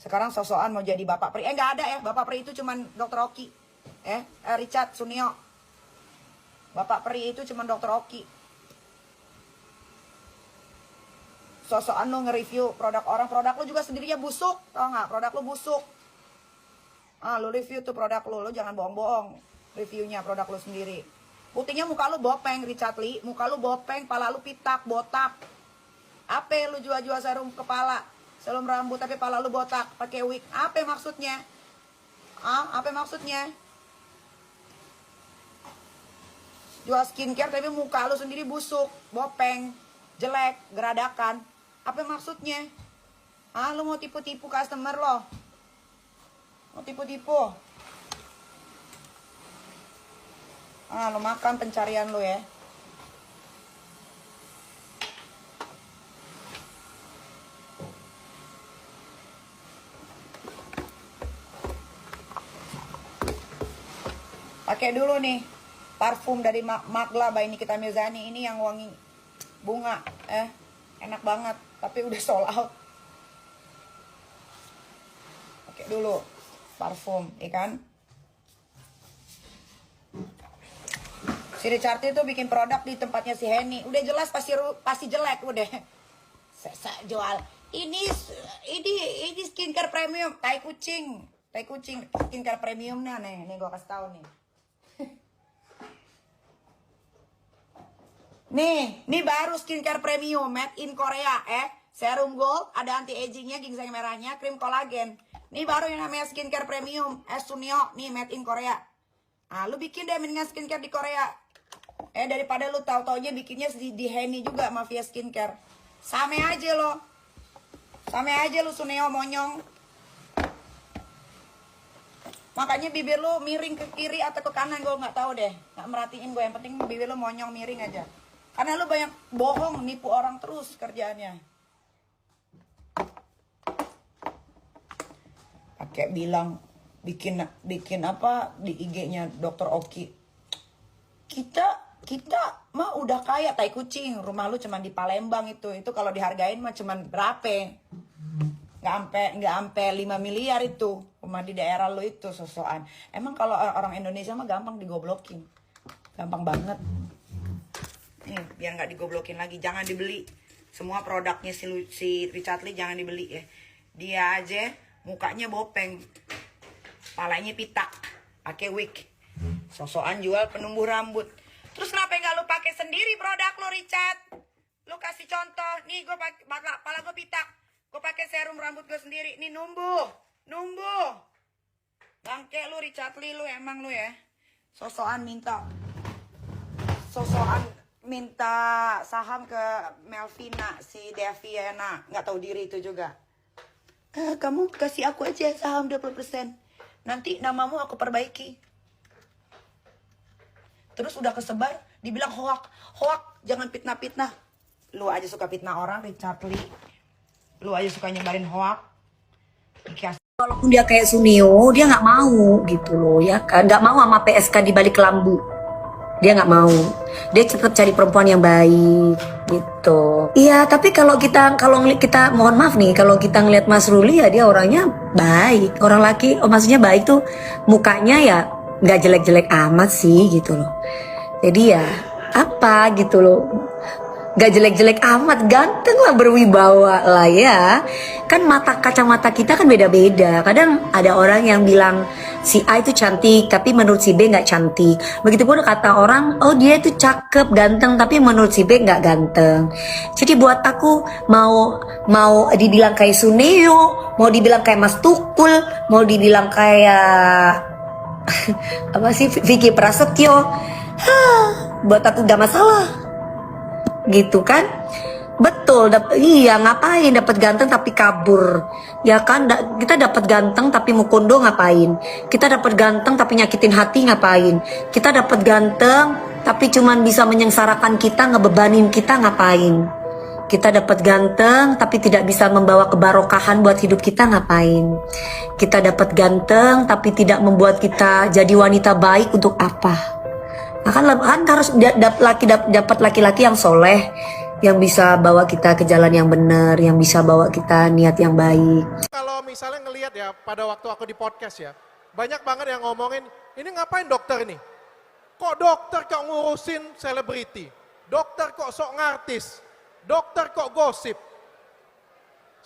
Sekarang sosokan mau jadi Bapak Pri. Nggak ada ya, Bapak Pri itu cuman Dokter Oki. Richard Sunio. Bapak Pri itu cuman Dokter Oki. Sosokan lo nge-review produk orang. Produk lo juga sendirinya busuk, tau nggak? Produk lo busuk. Lo review tuh produk lo jangan bohong-bohong. Reviewnya produk lo sendiri. Putihnya muka lu bopeng, Richard Lee. Muka lu bopeng, pala lu pitak, botak. Apa lu jual-jual serum kepala, serum rambut tapi pala lu botak, pakai wig. Apa maksudnya? Apa maksudnya? Jual skincare tapi muka lu sendiri busuk, bopeng, jelek, geradakan. Apa maksudnya? Lu mau tipu-tipu customer lo? Mau tipu-tipu? Lo makan pencarian lo ya. Pakai dulu nih parfum dari Magla by Nikita Mirzani. Ini yang wangi bunga. Enak banget, tapi udah sold out. Pakai dulu parfum, ikan. Si Richard itu bikin produk di tempatnya si Henny. Udah jelas pasti jelek udah. Saya jual. Ini skincare premium, tai kucing skincare premiumnya nih gua kasih tahu nih. Nih baru skincare premium made in Korea serum gold, ada anti agingnya, ginseng merahnya, krim kolagen. Nih baru yang namanya skincare premium Sunio, nih made in Korea. Lu bikin deh mendingan skincare di Korea. Daripada lu tahu-taunya bikinnya di Henny juga Mafia Skincare. Sama aja lu Suneo monyong. Makanya bibir lu miring ke kiri atau ke kanan gue nggak tahu deh. Nggak merhatiin gue, yang penting bibir lu monyong miring aja. Karena lu banyak bohong, nipu orang terus kerjaannya. Pakai bilang bikin apa di IG-nya Dokter Oki. Kita mah udah kaya, tai kucing. Rumah lu cuman di Palembang itu kalau dihargain mah cuman berapa? Nggak sampai 5 miliar itu rumah di daerah lu itu sosokan. Emang kalau orang Indonesia mah gampang digoblokin, gampang banget. Nih biar nggak digoblokin lagi, jangan dibeli semua produknya si Richard Lee, jangan dibeli ya. Dia aja mukanya bopeng, palanya pitak, pakai wig, sosokan jual penumbuh rambut. Terus kenapa nggak lu pakai sendiri produk lu, Richard? Lu kasih contoh, nih gue pakai pala gue pitak, gue pakai serum rambut gue sendiri, nih numbuh. Bangke lu Richard Lee, lu emang lu ya. Sosokan minta saham ke Melvina, si Deviana, nggak tahu diri itu juga. Kamu kasih aku aja saham 20%. Nanti namamu aku perbaiki. Terus udah kesebar, dibilang hoak, jangan fitnah. Lu aja suka fitnah orang, Richard Lee. Lu aja suka nyebarin hoak. Walaupun dia kayak Sunio, dia nggak mau gitu loh ya kan, nggak mau sama PSK di balik lambu. Dia nggak mau, dia tetap cari perempuan yang baik gitu. Iya, tapi kalau kita mohon maaf nih, kalau kita ngelihat Mas Ruli ya dia orangnya baik, orang laki, maksudnya baik tuh mukanya ya nggak jelek-jelek amat sih gitu loh. Jadi ya apa gitu loh, nggak jelek-jelek amat, ganteng lah, berwibawa lah ya. Kan kacamata kita kan beda-beda. Kadang ada orang yang bilang si A itu cantik tapi menurut si B nggak cantik. Begitupun kata orang, oh dia itu cakep, ganteng tapi menurut si B nggak ganteng. Jadi buat aku mau dibilang kayak Suneo, mau dibilang kayak Mas Tukul, mau dibilang kayak apa sih Vicky Prasetyo, buat aku gak masalah gitu kan. Betul, iya, ngapain dapat ganteng tapi kabur ya kan. Kita dapat ganteng tapi mukondo ngapain, kita dapat ganteng tapi nyakitin hati ngapain, kita dapat ganteng tapi cuman bisa menyengsarakan kita, ngebebanin kita ngapain, kita dapat ganteng tapi tidak bisa membawa kebarokahan buat hidup kita ngapain, kita dapat ganteng tapi tidak membuat kita jadi wanita baik untuk apa. Nah, kan harus dapat laki-laki yang soleh, yang bisa bawa kita ke jalan yang benar, yang bisa bawa kita niat yang baik. Kalau misalnya ngelihat ya, pada waktu aku di podcast ya, banyak banget yang ngomongin, ini ngapain dokter ini? Kok dokter kok ngurusin selebriti? Dokter kok sok ngartis? Dokter kok gosip?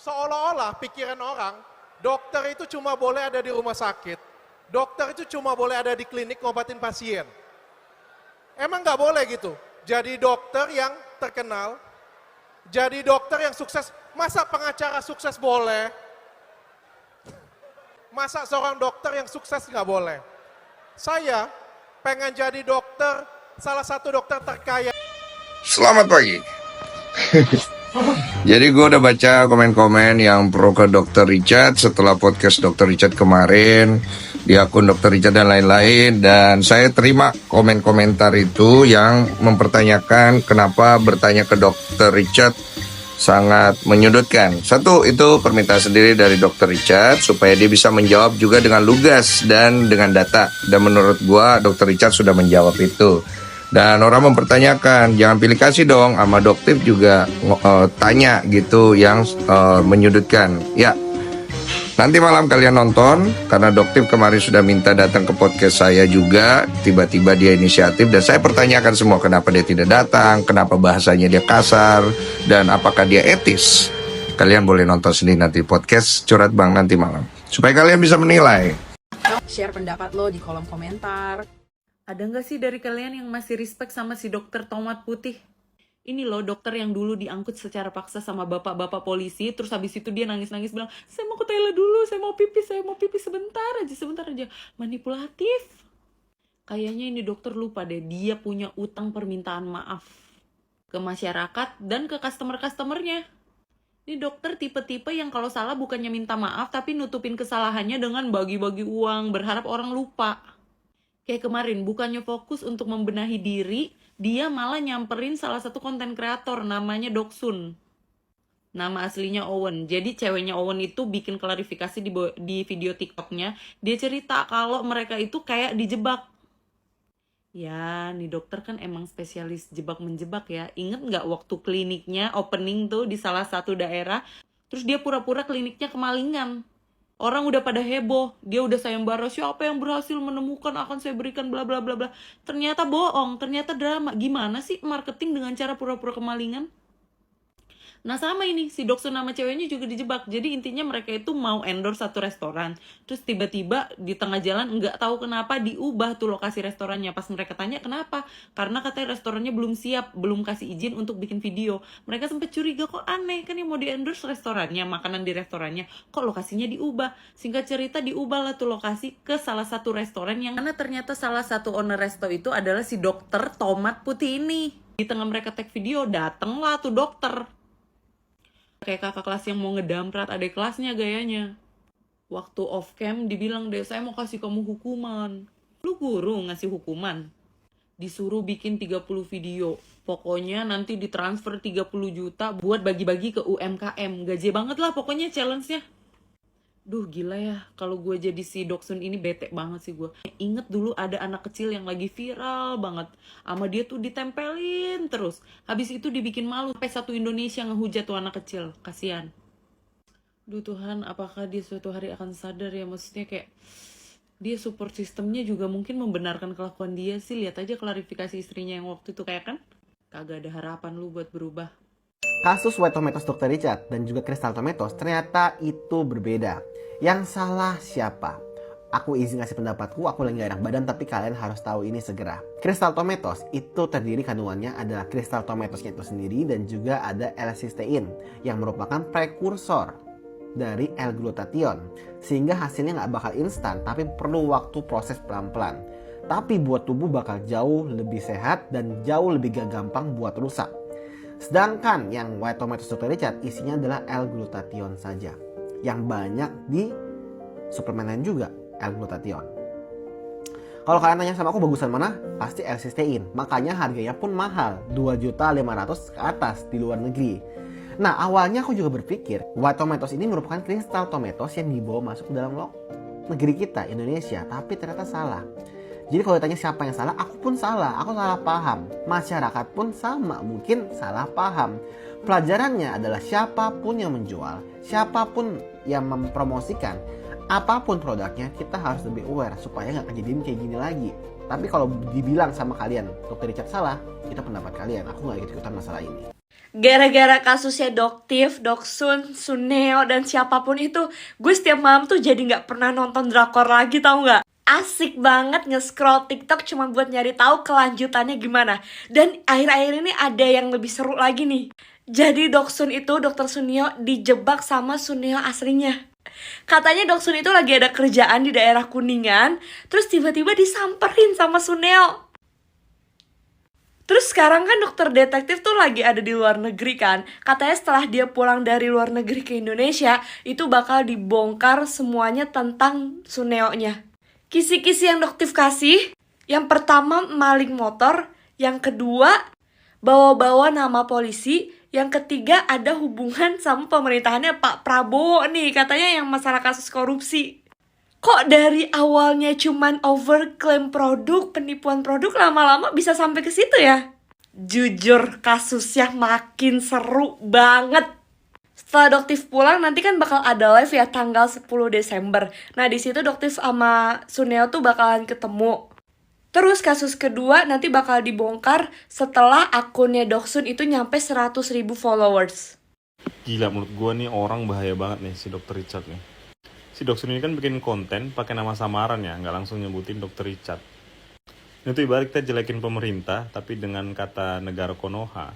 Seolah-olah pikiran orang, dokter itu cuma boleh ada di rumah sakit. Dokter itu cuma boleh ada di klinik ngobatin pasien. Emang nggak boleh gitu? Jadi dokter yang terkenal, jadi dokter yang sukses. Masa pengacara sukses boleh? Masa seorang dokter yang sukses nggak boleh? Saya pengen jadi dokter, salah satu dokter terkaya. Selamat pagi. Jadi gue udah baca komen-komen yang pro ke Dr. Richard setelah podcast Dr. Richard kemarin di akun Dr. Richard dan lain-lain, dan saya terima komen-komentar itu yang mempertanyakan kenapa bertanya ke Dr. Richard sangat menyudutkan. Satu, itu permintaan sendiri dari Dr. Richard supaya dia bisa menjawab juga dengan lugas dan dengan data. Dan menurut gua Dr. Richard sudah menjawab itu. Dan orang mempertanyakan, jangan pilih kasih dong, sama dokter juga tanya gitu yang menyudutkan. Ya, nanti malam kalian nonton, karena dokter kemarin sudah minta datang ke podcast saya juga, tiba-tiba dia inisiatif, dan saya pertanyakan semua kenapa dia tidak datang, kenapa bahasanya dia kasar, dan apakah dia etis. Kalian boleh nonton sendiri nanti podcast Curhat Bang nanti malam, supaya kalian bisa menilai. Share pendapat lo di kolom komentar. Ada nggak sih dari kalian yang masih respect sama si dokter tomat putih? Ini loh dokter yang dulu diangkut secara paksa sama bapak-bapak polisi, terus habis itu dia nangis-nangis bilang, saya mau ke toilet dulu, saya mau pipis sebentar aja. Manipulatif. Kayaknya ini dokter lupa deh, dia punya utang permintaan maaf ke masyarakat dan ke customer-customernya. Ini dokter tipe-tipe yang kalau salah bukannya minta maaf, tapi nutupin kesalahannya dengan bagi-bagi uang, berharap orang lupa. Kayak kemarin, bukannya fokus untuk membenahi diri, dia malah nyamperin salah satu konten kreator namanya Doksun. Nama aslinya Owen. Jadi ceweknya Owen itu bikin klarifikasi di video TikToknya. Dia cerita kalau mereka itu kayak dijebak. Ya, nih dokter kan emang spesialis jebak-menjebak ya. Ingat nggak waktu kliniknya opening tuh di salah satu daerah, terus dia pura-pura kliniknya kemalingan. Orang udah pada heboh, dia udah sayembara, siapa yang berhasil menemukan akan saya berikan bla bla bla bla. Ternyata bohong, ternyata drama. Gimana sih marketing dengan cara pura-pura kemalingan? Nah sama ini, si Doksun nama ceweknya juga dijebak. Jadi intinya mereka itu mau endorse satu restoran. Terus tiba-tiba di tengah jalan nggak tahu kenapa diubah tuh lokasi restorannya. Pas mereka tanya kenapa? Karena katanya restorannya belum siap, belum kasih izin untuk bikin video. Mereka sempat curiga, kok aneh, kan yang mau di endorse restorannya, makanan di restorannya, kok lokasinya diubah. Singkat cerita diubah lah tuh lokasi ke salah satu restoran yang mana ternyata salah satu owner resto itu adalah si dokter tomat putih ini. Di tengah mereka take video, datenglah tuh dokter. Kayak kakak kelas yang mau ngedamprat adik kelasnya gayanya. Waktu off cam dibilang deh, saya mau kasih kamu hukuman. Lu guru ngasih hukuman? Disuruh bikin 30 video. Pokoknya nanti ditransfer 30 juta buat bagi-bagi ke UMKM. Gaje banget lah pokoknya challenge-nya. Duh gila ya, kalau gue jadi si Doksun ini bete banget sih gue. Ingat dulu ada anak kecil yang lagi viral banget. Sama dia tuh ditempelin terus. Habis itu dibikin malu. Sampai satu Indonesia ngehujat tuh anak kecil. Kasian. Duh Tuhan, apakah dia suatu hari akan sadar ya? Maksudnya kayak dia support sistemnya juga mungkin membenarkan kelakuan dia sih. Lihat aja klarifikasi istrinya yang waktu itu kayak kan. Kagak ada harapan lu buat berubah. Kasus White Tomatoes Dr. Richard dan juga Crystal Tomatoes ternyata itu berbeda. Yang salah siapa? Aku izin ngasih pendapatku, aku lagi gak enak badan tapi kalian harus tahu ini segera. Crystal Tomatoes itu terdiri kandungannya adalah Crystal Tomatoesnya itu sendiri dan juga ada L-cysteine yang merupakan prekursor dari L-glutathione. Sehingga hasilnya gak bakal instan tapi perlu waktu proses pelan-pelan. Tapi buat tubuh bakal jauh lebih sehat dan jauh lebih gak gampang buat rusak. Sedangkan yang White Tomatoes Dr. Richard isinya adalah L-glutathione saja. Yang banyak di suplemen lain juga L-glutathione. Kalau kalian nanya sama aku bagusan mana? Pasti L-cysteine. Makanya harganya pun mahal, 2.500.000 ke atas di luar negeri. Nah awalnya aku juga berpikir White Tomatoes ini merupakan Crystal Tomatoes yang dibawa masuk ke dalam negeri kita, Indonesia. Tapi ternyata salah. Jadi kalau ditanya siapa yang salah, aku pun salah, aku salah paham. Masyarakat pun sama, mungkin salah paham. Pelajarannya adalah siapapun yang menjual, siapapun yang mempromosikan, apapun produknya, kita harus lebih aware supaya nggak kejadian kayak gini lagi. Tapi kalau dibilang sama kalian, Dr. Richard salah, itu pendapat kalian. Aku nggak ikut-ikutan masalah ini. Gara-gara kasusnya Doktif, Doksun, Suneo, dan siapapun itu, gue setiap malam tuh jadi gak pernah nonton drakor lagi, tau gak? Asik banget nge-scroll TikTok cuma buat nyari tahu kelanjutannya gimana. Dan akhir-akhir ini ada yang lebih seru lagi nih. Jadi Doksun itu, Dr. Suneo, dijebak sama Suneo aslinya. Katanya Doksun itu lagi ada kerjaan di daerah Kuningan, terus tiba-tiba disamperin sama Suneo. Terus sekarang kan dokter detektif tuh lagi ada di luar negeri kan. Katanya setelah dia pulang dari luar negeri ke Indonesia, itu bakal dibongkar semuanya tentang Suneo-nya. Kisi-kisi yang Doktif kasih, yang pertama maling motor, yang kedua bawa-bawa nama polisi, yang ketiga ada hubungan sama pemerintahannya Pak Prabowo nih, katanya yang masalah kasus korupsi. Kok dari awalnya cuman overclaim produk, penipuan produk, lama-lama bisa sampai ke situ ya? Jujur, kasusnya makin seru banget. Setelah Doktif pulang, nanti kan bakal ada live ya tanggal 10 Desember. Nah, di situ Doktif sama Suneo tuh bakalan ketemu. Terus kasus kedua nanti bakal dibongkar setelah akunnya Doksun itu nyampe 100.000 followers. Gila, menurut gue nih orang bahaya banget nih si Dr. Richard nih. Si Doksun ini kan bikin konten pakai nama samaran ya, nggak langsung nyebutin Dr. Richard. Itu ibarat kita jelekin pemerintah tapi dengan kata negara Konoha,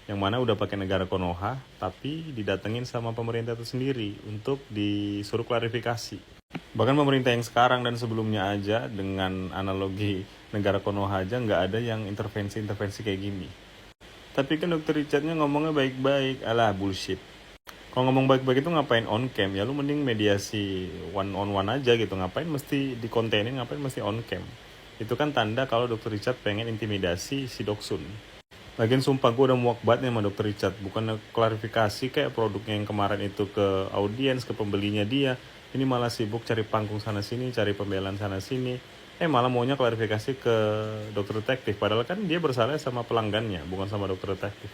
yang mana udah pakai negara Konoha tapi didatengin sama pemerintah itu sendiri untuk disuruh klarifikasi. Bahkan pemerintah yang sekarang dan sebelumnya aja dengan analogi negara Konoha aja nggak ada yang intervensi kayak gini. Tapi kan Dr. Richardnya ngomongnya baik-baik, alah bullshit. Kalau ngomong baik-baik itu ngapain on cam? Ya lu mending mediasi one on one aja gitu. Ngapain mesti dikontenin, ngapain mesti on cam? Itu kan tanda kalau Dr. Richard pengen intimidasi si Doksun. Lagian sumpah gue udah muak banget nih sama Dr. Richard. Bukan klarifikasi kayak produknya yang kemarin itu ke audiens, ke pembelinya dia. Ini malah sibuk cari panggung sana sini, cari pembelaan sana sini. Malah maunya klarifikasi ke dokter detektif. Padahal kan dia bersalah sama pelanggannya, bukan sama dokter detektif.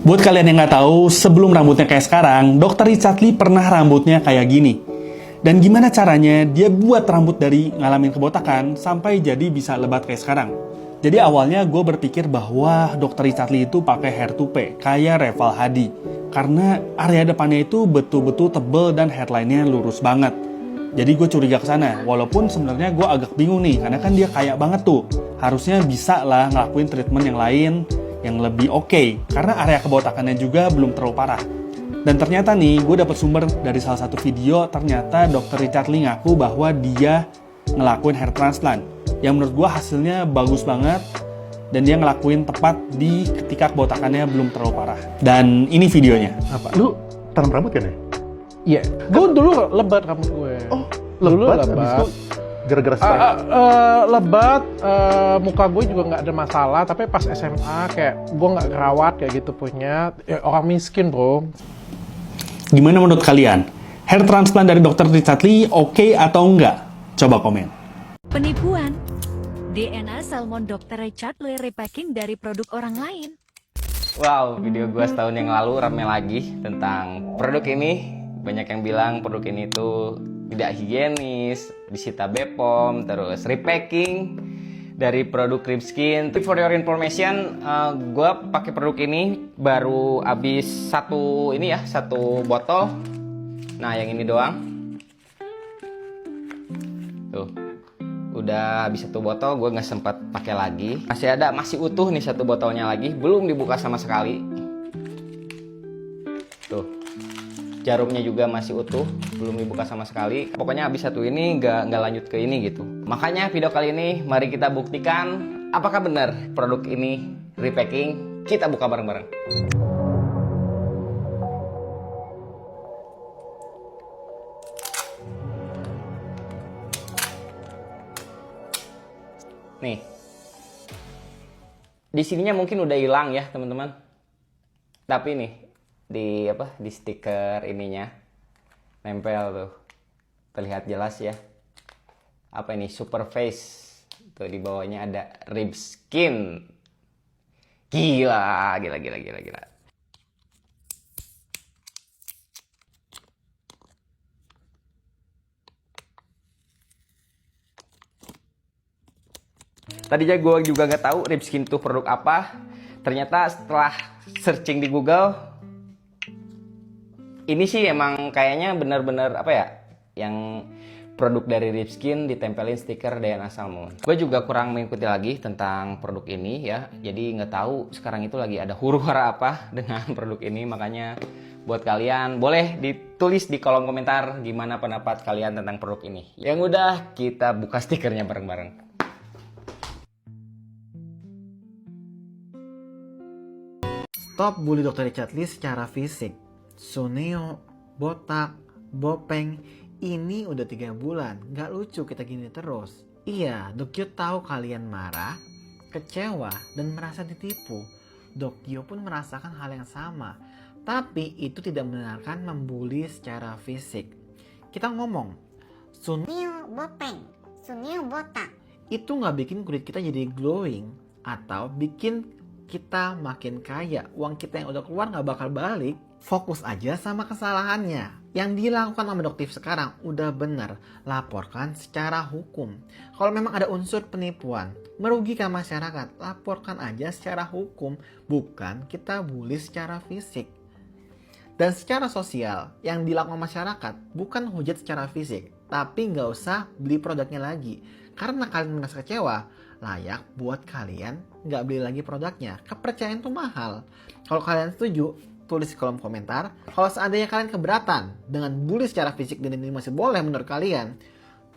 Buat kalian yang nggak tahu, sebelum rambutnya kayak sekarang, Dr. Richard Lee pernah rambutnya kayak gini. Dan gimana caranya dia buat rambut dari ngalamin kebotakan sampai jadi bisa lebat kayak sekarang. Jadi awalnya gue berpikir bahwa Dr. Richard Lee itu pakai hair toupe, kayak Reval Hadi. Karena area depannya itu betul-betul tebel dan hairline-nya lurus banget. Jadi gue curiga ke sana, walaupun sebenarnya gue agak bingung nih, karena kan dia kaya banget tuh. Harusnya bisa lah ngelakuin treatment yang lain, yang lebih oke, karena area kebotakannya juga belum terlalu parah. Dan ternyata nih, gue dapet sumber dari salah satu video, ternyata Dr. Richard Lee ngaku bahwa dia ngelakuin hair transplant. Yang menurut gue hasilnya bagus banget, dan dia ngelakuin tepat di ketika kebotakannya belum terlalu parah. Dan ini videonya. Apa? Lu tanam rambut kan ya? Iya, gue dulu lebat rambut gue. Oh, dulu lebat? lebat. Habis itu gara-gara stres? Lebat, muka gue juga nggak ada masalah. Tapi pas SMA kayak gue nggak kerawat kayak gitu punya. Orang miskin bro. Gimana menurut kalian? Hair transplant dari Dr. Richard Lee oke atau enggak? Coba komen. Penipuan. DNA salmon Dr. Richard Lee repacking dari produk orang lain. Wow, video gue setahun yang lalu rame lagi tentang produk ini. Banyak yang bilang produk ini tuh tidak higienis, disita BPOM, terus repacking dari produk Ripskin. For your information, gue pakai produk ini baru habis satu botol. Nah, yang ini doang. Tuh, udah habis satu botol, gue nggak sempat pakai lagi. Masih utuh nih satu botolnya lagi, belum dibuka sama sekali. Tuh, jarumnya juga masih utuh, belum dibuka sama sekali. Pokoknya habis satu ini nggak lanjut ke ini gitu. Makanya video kali ini mari kita buktikan apakah benar produk ini repacking. Kita buka bareng-bareng. Nih, di sininya mungkin udah hilang ya teman-teman. Tapi nih di stiker ininya nempel tuh, terlihat jelas ya. Apa ini? Super Face Tuh di bawahnya ada rib skin. Gila. Tadinya gue juga nggak tahu rib skin itu produk apa. Ternyata setelah searching di Google, ini sih emang kayaknya benar-benar apa ya, yang produk dari rib skin ditempelin stiker DNA Salmon. Gue juga kurang mengikuti lagi tentang produk ini ya. Jadi nggak tahu sekarang itu lagi ada huru-hara apa dengan produk ini. Makanya buat kalian boleh ditulis di kolom komentar gimana pendapat kalian tentang produk ini. Yang udah kita buka stikernya bareng-bareng. Stop bully Dr. Richard Lee secara fisik. Suneo, botak, bopeng, ini udah 3 bulan. Gak lucu kita gini terus. Iya, Dokyo tahu kalian marah, kecewa, dan merasa ditipu. Dokyo pun merasakan hal yang sama. Tapi itu tidak membenarkan membuli secara fisik. Kita ngomong, Suneo, bopeng, Suneo, botak. Itu gak bikin kulit kita jadi glowing atau bikin kita makin kaya. Uang kita yang udah keluar gak bakal balik. Fokus aja sama kesalahannya. Yang dilakukan sama Doktif sekarang udah bener. Laporkan secara hukum. Kalau memang ada unsur penipuan, merugikan masyarakat, laporkan aja secara hukum. Bukan kita bully secara fisik. Dan secara sosial, yang dilakukan masyarakat bukan hujat secara fisik. Tapi gak usah beli produknya lagi. Karena kalian merasa kecewa, layak buat kalian nggak beli lagi produknya. Kepercayaan tuh mahal. Kalau kalian setuju, tulis di kolom komentar. Kalau seandainya kalian keberatan dengan bully secara fisik dan ini masih boleh menurut kalian,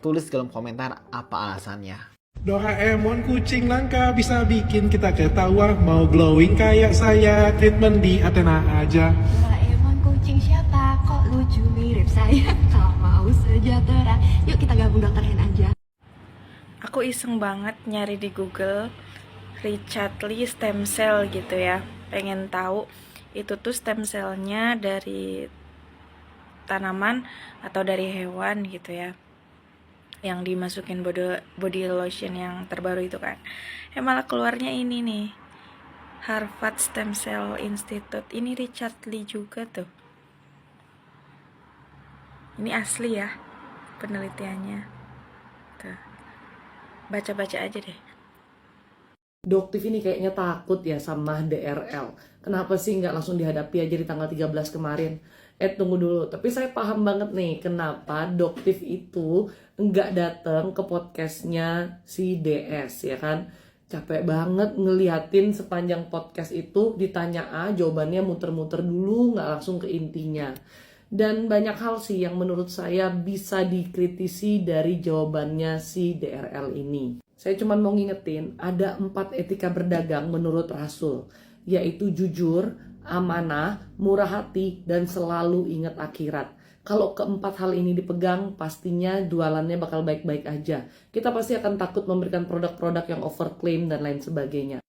tulis di kolom komentar apa alasannya. Doraemon kucing langka bisa bikin kita ketawa. Mau glowing kayak saya, treatment di Athena aja. Doraemon kucing siapa? Kok lucu mirip saya? Kalau mau sejahtera, yuk kita gabung Dokter Hen aja. Aku iseng banget nyari di Google Richard Lee stem cell gitu ya. Pengen tahu itu tuh stem cellnya dari tanaman atau dari hewan gitu ya. Yang dimasukin body lotion yang terbaru itu kan. Malah keluarnya ini nih. Harvard Stem Cell Institute. Ini Richard Lee juga tuh. Ini asli ya penelitiannya. Tuh. Baca-baca aja deh. Doktif ini kayaknya takut ya sama DRL. Kenapa sih nggak langsung dihadapi aja di tanggal 13 kemarin? Tunggu dulu. Tapi saya paham banget nih kenapa Doktif itu nggak datang ke podcastnya si DS ya kan? Capek banget ngeliatin sepanjang podcast itu ditanya A, jawabannya muter-muter dulu, nggak langsung ke intinya. Dan banyak hal sih yang menurut saya bisa dikritisi dari jawabannya si DRL ini. Saya cuma mau ngingetin, ada 4 etika berdagang menurut Rasul, yaitu jujur, amanah, murah hati, dan selalu ingat akhirat. Kalau keempat hal ini dipegang, pastinya jualannya bakal baik-baik aja. Kita pasti akan takut memberikan produk-produk yang overclaim dan lain sebagainya.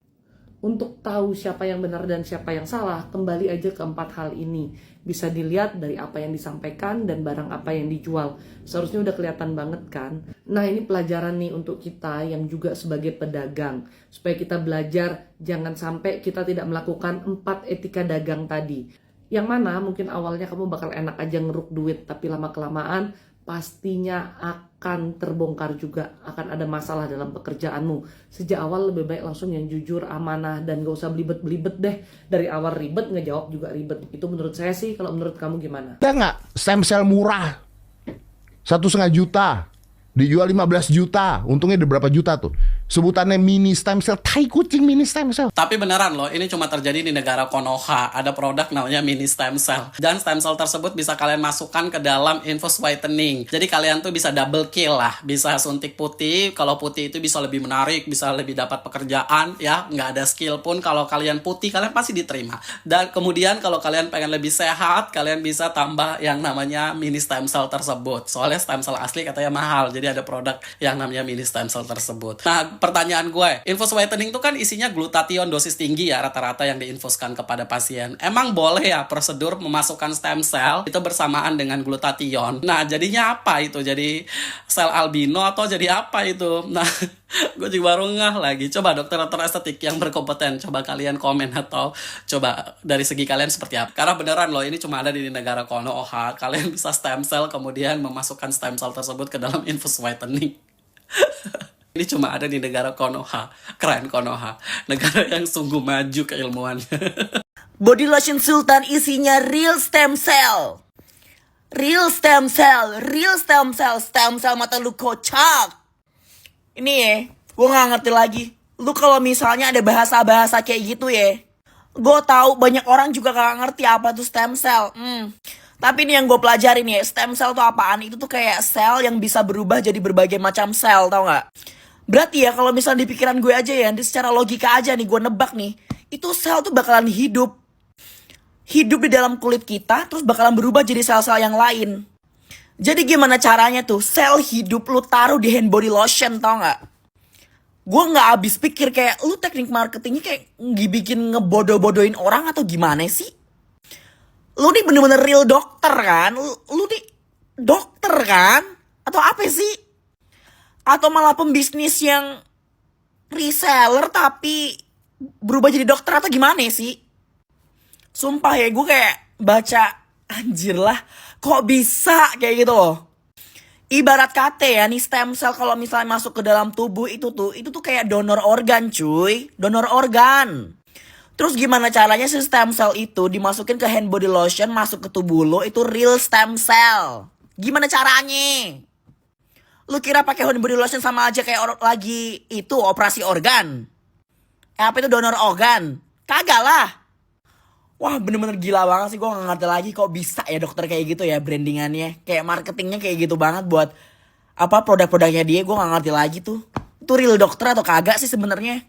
Untuk tahu siapa yang benar dan siapa yang salah, kembali aja ke 4 hal ini. Bisa dilihat dari apa yang disampaikan dan barang apa yang dijual. Seharusnya udah kelihatan banget kan? Nah ini pelajaran nih untuk kita yang juga sebagai pedagang. Supaya kita belajar, jangan sampai kita tidak melakukan 4 etika dagang tadi. Yang mana mungkin awalnya kamu bakal enak aja ngeruk duit, tapi lama-kelamaan pastinya akan terbongkar juga, akan ada masalah dalam pekerjaanmu. Sejak awal lebih baik langsung yang jujur, amanah, dan gak usah belibet-belibet deh. Dari awal ribet, ngejawab juga ribet. Itu menurut saya sih, kalau menurut kamu gimana? Ada nggak stem cell murah 1,5 juta dijual 15 juta, untungnya udah berapa juta tuh? Sebutannya mini stem cell, tai kucing mini stem cell. Tapi beneran loh, ini cuma terjadi di negara Konoha. Ada produk namanya mini stem cell. Dan stem cell tersebut bisa kalian masukkan ke dalam infus whitening. Jadi kalian tuh bisa double kill lah. Bisa suntik putih, kalau putih itu bisa lebih menarik, bisa lebih dapat pekerjaan ya. Nggak ada skill pun, kalau kalian putih, kalian pasti diterima. Dan kemudian kalau kalian pengen lebih sehat, kalian bisa tambah yang namanya mini stem cell tersebut. Soalnya stem cell asli katanya mahal, jadi ada produk yang namanya mini stem cell tersebut. Nah, pertanyaan gue, infus whitening itu kan isinya glutathione dosis tinggi ya rata-rata yang diinfuskan kepada pasien. Emang boleh ya prosedur memasukkan stem cell itu bersamaan dengan glutathione? Nah, jadinya apa itu? Jadi sel albino atau jadi apa itu? Nah, gue juga baru ngeh lagi. Coba dokter-dokter estetik yang berkompeten, coba kalian komen atau coba dari segi kalian seperti apa. Karena beneran loh, ini cuma ada di negara Konoha. Kalian bisa stem cell kemudian memasukkan stem cell tersebut ke dalam infus whitening. Ini cuma ada di negara Konoha. Keren Konoha. Negara yang sungguh maju keilmuannya. Body lotion Sultan isinya real stem cell. Real stem cell. Real stem cell. Stem cell mata lu kocak. Ini ya, gue gak ngerti lagi. Lu kalau misalnya ada bahasa-bahasa kayak gitu ya, gue tahu banyak orang juga gak ngerti apa tuh stem cell. Tapi ini yang gue pelajarin ya, stem cell tuh apaan? Itu tuh kayak sel yang bisa berubah jadi berbagai macam sel, tau gak? Berarti ya kalau misalnya di pikiran gue aja ya, secara logika aja nih, gue nebak nih, itu sel tuh bakalan hidup. Hidup di dalam kulit kita, terus bakalan berubah jadi sel-sel yang lain. Jadi gimana caranya tuh, sel hidup lu taruh di hand body lotion, tau gak? Gue gak habis pikir kayak, lu teknik marketingnya kayak dibikin ngebodoh-bodohin orang atau gimana sih? Lu nih bener-bener real dokter kan? Lu nih dokter kan? Atau apa sih? Atau malah pembisnis yang reseller tapi berubah jadi dokter atau gimana sih? Sumpah ya, gue kayak baca, anjir lah, kok bisa kayak gitu loh. Ibarat kata ya, nih stem cell kalau misalnya masuk ke dalam tubuh itu tuh kayak donor organ cuy. Donor organ. Terus gimana caranya si stem cell itu dimasukin ke hand body lotion, masuk ke tubuh lo, itu real stem cell. Gimana caranya? Lu kira pakai hand body lotion sama aja kayak lagi itu operasi organ? Apa itu donor organ? Kagak lah. Wah bener-bener gila banget sih, gue gak ngerti lagi kok bisa ya dokter kayak gitu ya brandingannya. Kayak marketingnya kayak gitu banget buat apa produk-produknya dia, gue gak ngerti lagi tuh. Itu real dokter atau kagak sih sebenarnya?